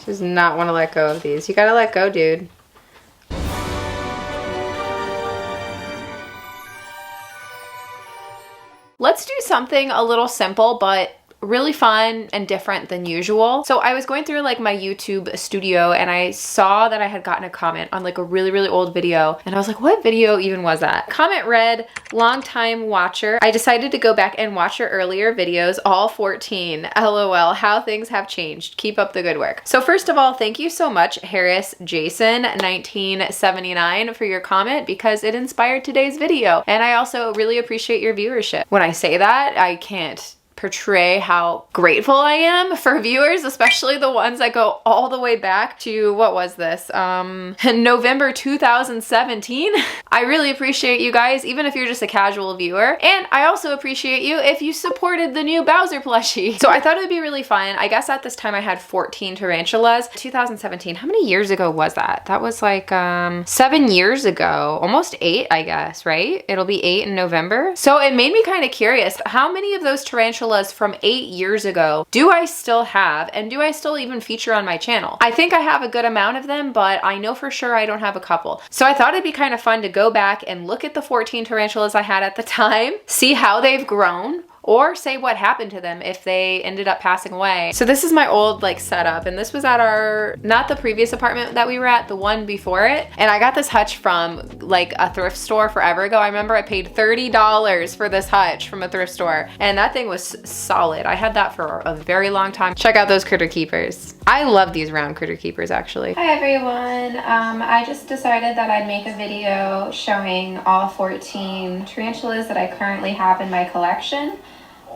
Does not want to let go of these. You gotta let go, dude. Let's do something a little simple, but really fun and different than usual. So I was going through like my YouTube studio and I saw that I had gotten a comment on like a really old video, and I was like, what video even was that? Comment read, long time watcher. I decided to go back and watch your earlier videos, all 14. LOL, how things have changed. Keep up the good work. So first of all, thank you so much, Harris Jason 1979, for your comment, because it inspired today's video. And I also really appreciate your viewership. When I say that, I can't portray how grateful I am for viewers, especially the ones that go all the way back to, what was this, November 2017. I really appreciate you guys, even if you're just a casual viewer. And I also appreciate you if you supported the new Bowser plushie. So I thought it would be really fun. I guess at this time I had 14 tarantulas. 2017, how many years ago was that? That was like 7 years ago, almost 8, I guess, right? It'll be 8 in November. So it made me kind of curious, how many of those tarantulas from 8 years ago do I still have, and do I still even feature on my channel? I think I have a good amount of them, but I know for sure I don't have a couple. So I thought it'd be kind of fun to go back and look at the 14 tarantulas I had at the time, see how they've grown, or say what happened to them if they ended up passing away. So this is my old like setup, and this was at our, not the previous apartment that we were at, the one before it. And I got this hutch from like a thrift store forever ago. I remember I paid $30 for this hutch from a thrift store, and that thing was solid. I had that for a very long time. Check out those critter keepers. I love these round critter keepers, actually. Hi everyone. I just decided that I'd make a video showing all 14 tarantulas that I currently have in my collection.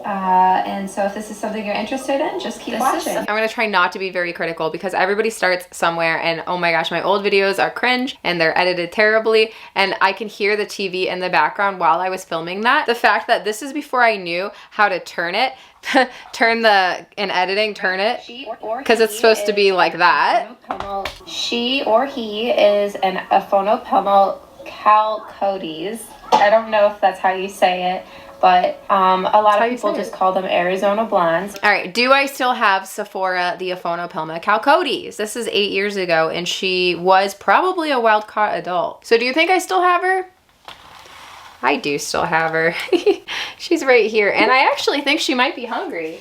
And so if this is something you're interested in, just keep watching. I'm gonna try not to be very critical, because everybody starts somewhere, and oh my gosh, my old videos are cringe and they're edited terribly, and I can hear the TV in the background while I was filming that. The fact that this is before I knew how to turn it, turn it, because it's supposed to be like that. She or he is an Aphonopomo calcodes. I don't know if that's how you say it, but a lot of people just call them Arizona blondes. All right, do I still have Sephora, the Aphonopomo calcodes? This is 8 years ago, and she was probably a wild-caught adult. So do you think I still have her? I do still have her. She's right here, and I actually think she might be hungry.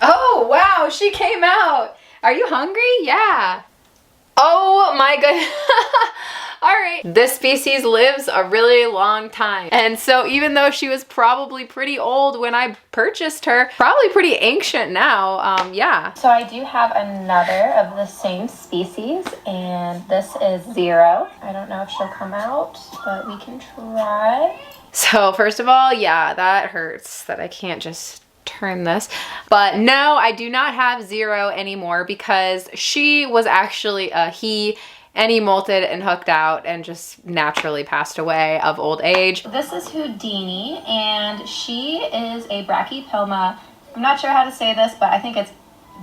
Oh, wow, she came out. Are you hungry? Yeah. Oh my goodness. All right, this species lives a really long time. And so even though she was probably pretty old when I purchased her, probably pretty ancient now, yeah. So I do have another of the same species, and this is Zero. I don't know if she'll come out, but we can try. So first of all, yeah, that hurts that I can't just turn this. But no, I do not have Zero anymore, because she was actually a he, and he molted and hooked out and just naturally passed away of old age. This is Houdini, and she is a Brachypelma. I'm not sure how to say this, but I think it's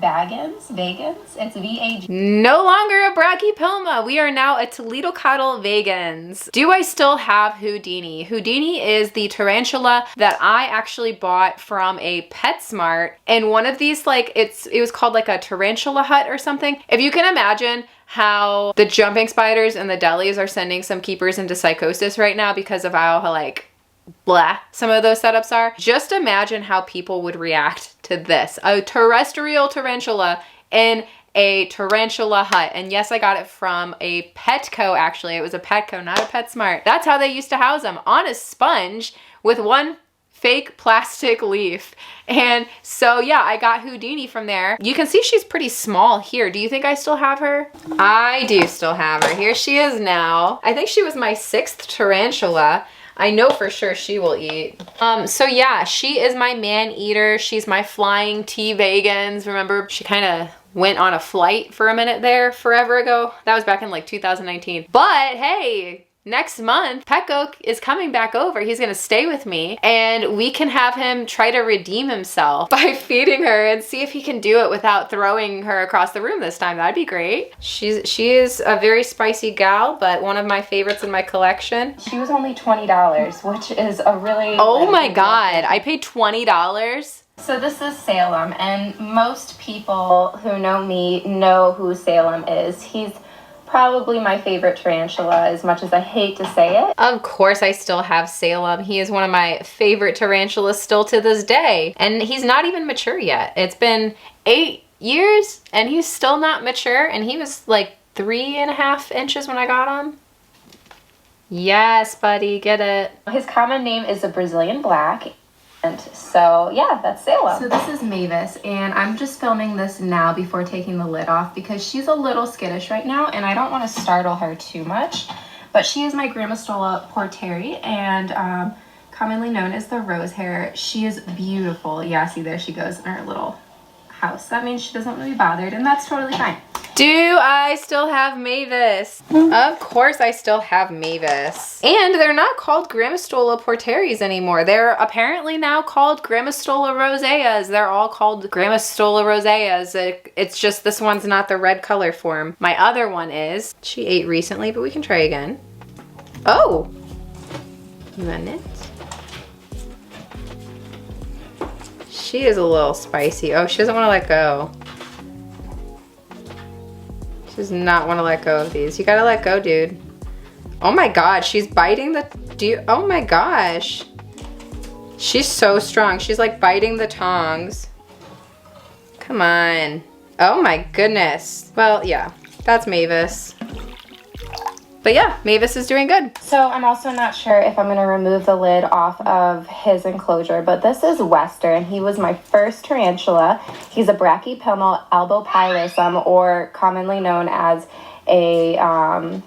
vagans. It's V-A-G. No longer a Brachypelma. We are now a Toledo-Cottle vagans. Do I still have Houdini? Houdini is the tarantula that I actually bought from a PetSmart. And one of these, like, it was called like a tarantula hut or something. If you can imagine how the jumping spiders and the delis are sending some keepers into psychosis right now because of how like blah some of those setups are. Just imagine how people would react to this. A terrestrial tarantula in a tarantula hut. And yes, I got it from a Petco, actually. It was a Petco, not a PetSmart. That's how they used to house them, on a sponge with one fake plastic leaf. And so yeah, I got Houdini from there. You can see she's pretty small here. Do you think I still have her? I do still have her. Here she is now. I think she was my 6th tarantula. I know for sure she will eat. So yeah, she is my man eater. She's my flying T vagans. Remember, she kind of went on a flight for a minute there forever ago. That was back in like 2019. But hey, next month, Petco is coming back over. He's gonna stay with me, and we can have him try to redeem himself by feeding her and see if he can do it without throwing her across the room this time. That'd be great. She is a very spicy gal, but one of my favorites in my collection. She was only $20, which is a really... Oh my God, I paid $20? So this is Salem, and most people who know me know who Salem is. He's probably my favorite tarantula, as much as I hate to say it. Of course I still have Salem. He is one of my favorite tarantulas still to this day. And he's not even mature yet. It's been 8 years and he's still not mature, and he was like 3.5 inches when I got him. Yes, buddy, get it. His common name is a Brazilian black. And so yeah, that's Salem. So this is Mavis, and I'm just filming this now before taking the lid off because she's a little skittish right now and I don't want to startle her too much. But she is my Grammostola porteri, and commonly known as the rose hair. She is beautiful. Yeah, see, there she goes in her little house. That means she doesn't want to be bothered, and that's totally fine. Do I still have Mavis? Of course I still have Mavis. And they're not called Grammostola porteris anymore. They're apparently now called Grammostola roseas. They're all called Grammostola roseas. It's just this one's not the red color form. My other one is. She ate recently, but we can try again. Oh! You want it? She is a little spicy. Oh, she doesn't want to let go. She does not want to let go of these. You gotta let go, dude. Oh my god, she's biting the... Oh my gosh. She's so strong. She's like biting the tongs. Come on. Oh my goodness. Well, yeah, that's Mavis. But yeah, Mavis is doing good. So I'm also not sure if I'm gonna remove the lid off of his enclosure, but this is Wester, and he was my first tarantula. He's a Brachypelma albopilosum, or commonly known as a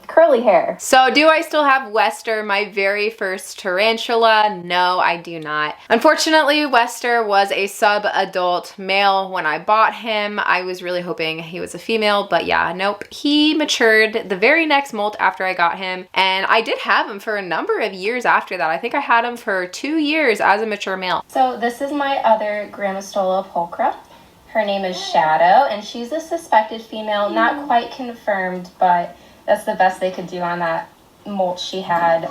curly hair. So do I still have Wester, my very first tarantula? No, I do not. Unfortunately, Wester was a sub-adult male when I bought him. I was really hoping he was a female, but yeah, nope. He matured the very next molt after I got him, and I did have him for a number of years after that. I think I had him for 2 years as a mature male. So this is my other Grammostola pulchra. Her name is Shadow, and she's a suspected female, not quite confirmed, but that's the best they could do on that molt she had.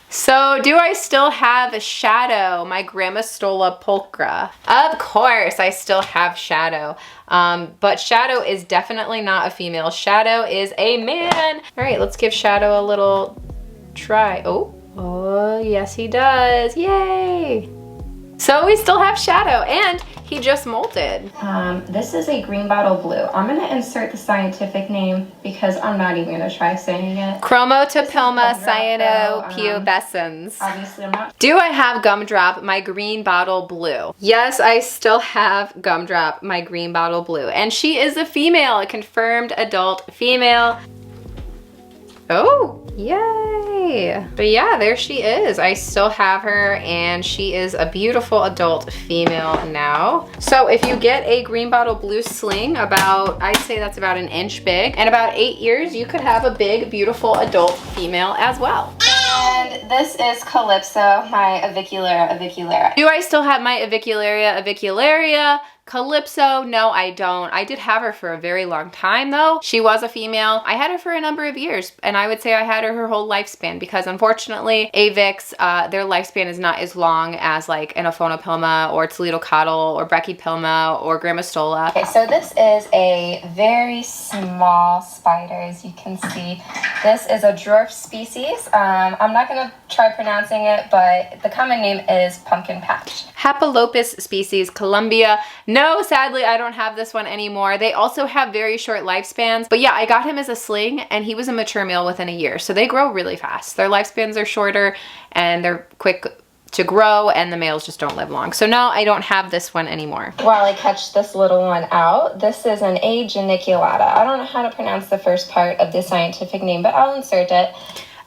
So do I still have Shadow, my Grammostola pulchra? Of course I still have Shadow, but Shadow is definitely not a female. Shadow is a man. All right, let's give Shadow a little try. Oh, yes he does, yay. So we still have Shadow, and he just molted. This is a green bottle blue. I'm gonna insert the scientific name because I'm not even gonna try saying it. Chromotopilma cyanopubescens. Obviously I'm not. Do I have Gumdrop, my green bottle blue? Yes, I still have Gumdrop, my green bottle blue. And she is a female, a confirmed adult female. Oh, yay. But yeah, there she is. I still have her, and she is a beautiful adult female now. So if you get a green bottle blue sling, I'd say that's about 1 inch big, and about 8 years, you could have a big, beautiful adult female as well. And this is Calypso, my avicularia. Do I still have my avicularia? Calypso, no, I don't. I did have her for a very long time though. She was a female. I had her for a number of years, and I would say I had her whole lifespan, because unfortunately avics, their lifespan is not as long as like an Aphonopilma or Toledocatl or Brachypelma or Grammostola. Okay, so this is a very small spider, as you can see. This is a dwarf species. I'm not gonna try pronouncing it, but the common name is pumpkin patch. Hapalopus species, Columbia. No, sadly, I don't have this one anymore. They also have very short lifespans, but yeah, I got him as a sling, and he was a mature male within a year, so they grow really fast. Their lifespans are shorter, and they're quick to grow, and the males just don't live long. So no, I don't have this one anymore. While I catch this little one out, this is an A. Geniculata. I don't know how to pronounce the first part of the scientific name, but I'll insert it.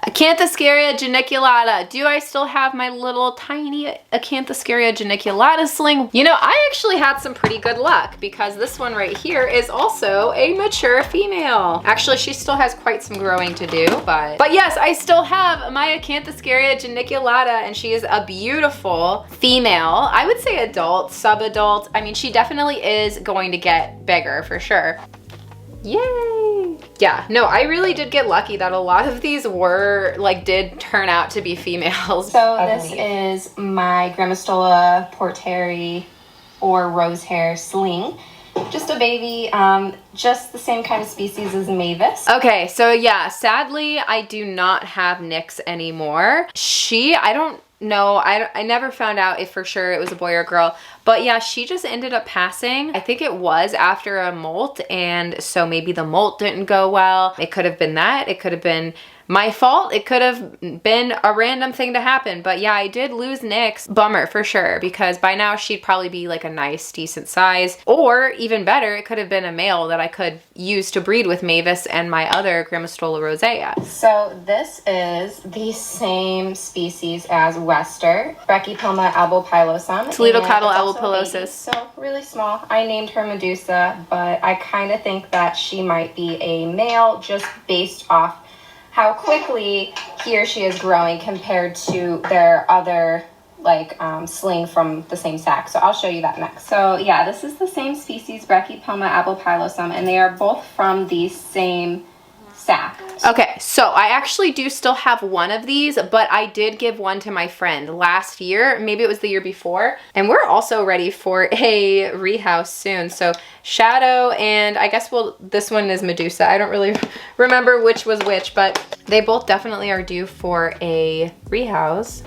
Acanthoscaria geniculata. Do I still have my little tiny Acanthoscaria geniculata sling? You know, I actually had some pretty good luck, because this one right here is also a mature female. Actually, she still has quite some growing to do, but yes, I still have my Acanthoscaria geniculata, and she is a beautiful female. I would say adult, sub-adult. I mean, she definitely is going to get bigger for sure. Yay! Yeah, no, I really did get lucky that a lot of these did turn out to be females. So this is my Grammostola porteri or rose hair sling. Just a baby, just the same kind of species as Mavis. Okay, so yeah, sadly, I do not have Nyx anymore. I don't know, I never found out if for sure it was a boy or a girl, but yeah, she just ended up passing. I think it was after a molt, and so maybe the molt didn't go well. It could have been that. It could have been my fault. It could have been a random thing to happen. But yeah, I did lose Nyx. Bummer for sure, because by now she'd probably be like a nice, decent size. Or even better, it could have been a male that I could use to breed with Mavis and my other Grammostola rosea. So this is the same species as Wester, Brachypelma albopilosum. Toledocotyle albopilosis. So really small. I named her Medusa, but I kind of think that she might be a male just based off how quickly he or she is growing compared to their other sling from the same sac. So I'll show you that next. So yeah, this is the same species, Brachypelma albopilosum, and they are both from the same sac. Okay, so I actually do still have one of these, but I did give one to my friend last year. Maybe it was the year before. And we're also ready for a rehouse soon. So Shadow, and I guess this one is Medusa. I don't really remember which was which, but they both definitely are due for a rehouse.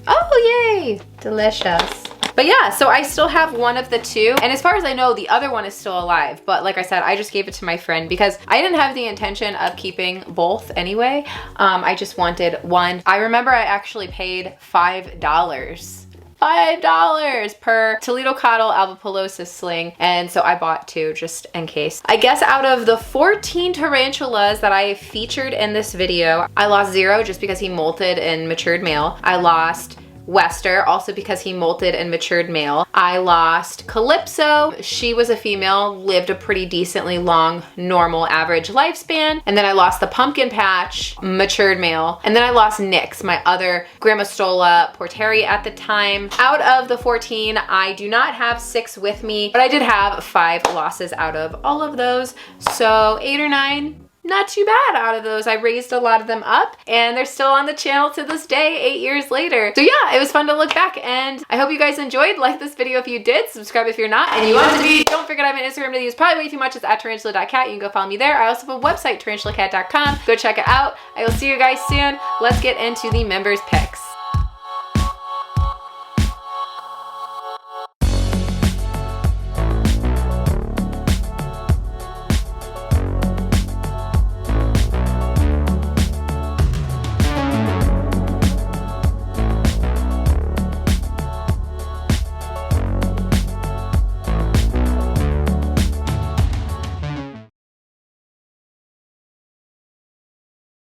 Oh, yay! Delicious. But yeah, so I still have one of the two. And as far as I know, the other one is still alive. But like I said, I just gave it to my friend because I didn't have the intention of keeping both anyway. I just wanted one. I remember I actually paid $5 per Toledocotyle albopilosis sling, and so I bought two just in case. I guess out of the 14 tarantulas that I featured in this video, I lost 0 just because he molted and matured male. I lost Wester, also because he molted and matured male. I lost Calypso. She was a female, lived a pretty decently long, normal, average lifespan. And then I lost the Pumpkin Patch, matured male. And then I lost Nyx, my other Grammostola porteri at the time. Out of the 14, I do not have 6 with me, but I did have 5 losses out of all of those. So 8 or 9. Not too bad out of those. I raised a lot of them up and they're still on the channel to this day, 8 years later. So yeah, it was fun to look back, and I hope you guys enjoyed. Like this video if you did, subscribe if you're not, and you want to be. Don't forget I have an Instagram that I use probably way too much. It's at Tarantula.Kat. You can go follow me there. I also have a website, tarantulakat.com. Go check it out. I will see you guys soon. Let's get into the members picks.